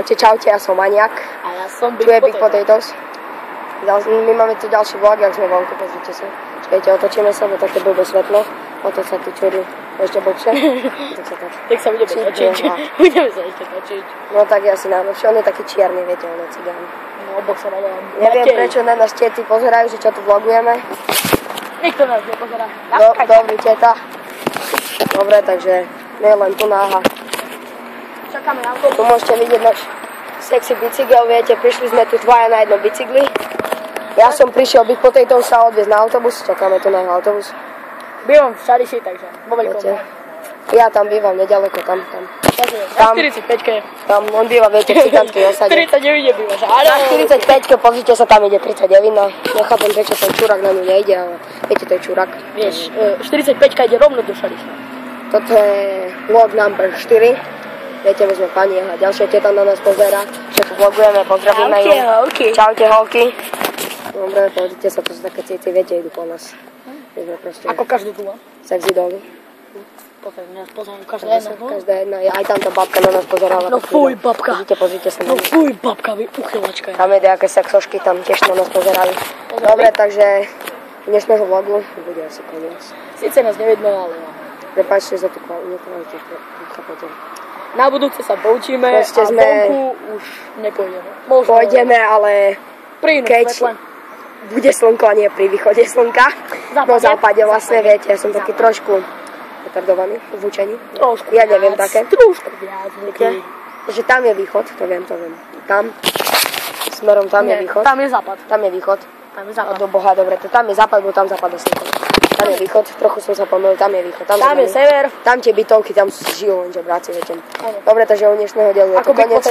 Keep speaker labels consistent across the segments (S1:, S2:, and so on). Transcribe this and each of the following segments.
S1: Čaute, ja som Maniak.
S2: A ja som
S1: Tu je Big Potatoes. My máme tu ďalší vlog, jak sme vonku, pozrite sa. Čakajte, otočíme sa, bo také blbé svetlo. Oto sa tu čurí ešte blbšie.
S2: Tak sa budeme točiť. Budeme sa ešte točiť.
S1: No tak je asi najlepšie, on je taký čierny, viete, on je cigán.
S2: No, boxer, ale
S1: neviem, prečo na nás tety pozerajú, že čo tu vlogujeme.
S2: Nikto nás nepozerá.
S1: No, dobrý teta. Dobre, takže nie len tu náha.
S2: Čakáme na autobus.
S1: Tu môžete vidieť náš sexy bicykel, viete, prišli sme tu dvaja na jednom bicykli. Ja som prišiel Big Potatoes sa odviezť na autobus, čakáme tu na autobus.
S2: Bývam v Šariši, takže vo veľkom.
S1: Ja tam bývam nedaleko, tam.
S2: Na 45-ke.
S1: Tam on býva, viete, v cigánskej osade.
S2: 49 nebývaš, ale...
S1: Na 45-ke, pozrite sa, tam ide 39, no nechápem, prečo ten čurák na ňu nejde, ale viete, to je čurák.
S2: Vieš, 45-ka ide rovno do Šariša.
S1: Toto je vlog number 4. Viete, my sme pani a ďalšia teta na nás pozerá, že tu vlogujeme, pozdravíme ju.
S2: Čaute, holky.
S1: Čaute, holky. Dobre, pozrite sa, to sú také cici, viete, idú po nás.
S2: Ako každú tu.
S1: Sexy doly.
S2: Pozerám každá jedna.
S1: Každá jedna, aj tamto babka na nás pozerala.
S2: No fuj, babka.
S1: Pozrite sa na
S2: No fuj, babka, vy uchylačka.
S1: Tam je nejaké sexošky, tam tiež na nás pozerali. Dobre, takže dnešného vlogu bude asi koniec.
S2: Sice nás nevidno, ale no.
S1: Prepáčte za tú nekvalitu, chápete.
S2: Na budúce sa poučíme a vonku už nepôjdeme.
S1: Pôjdeme, ale keď bude slnko a nie pri východe slnka. No západe vlastne, viete, ja som taký trošku retardovaný v učení.
S2: Trošku
S1: ja neviem také.
S2: Trošku viac.
S1: Že tam je východ, to viem. Tam, smerom tam je východ.
S2: Tam je západ.
S1: Tam je východ.
S2: Tam je západ.
S1: Do Boha, dobre, to tam je západ, bo tam západa slnko. Tam je východ, trochu som sa pomýlil, tam je východ.
S2: Tam je sever.
S1: Tam tie bytovky, tam žijú lenže bráci, viete. Dobre, takže u dnešného dielu je to koniec.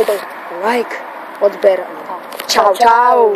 S1: Like, odber. Čau.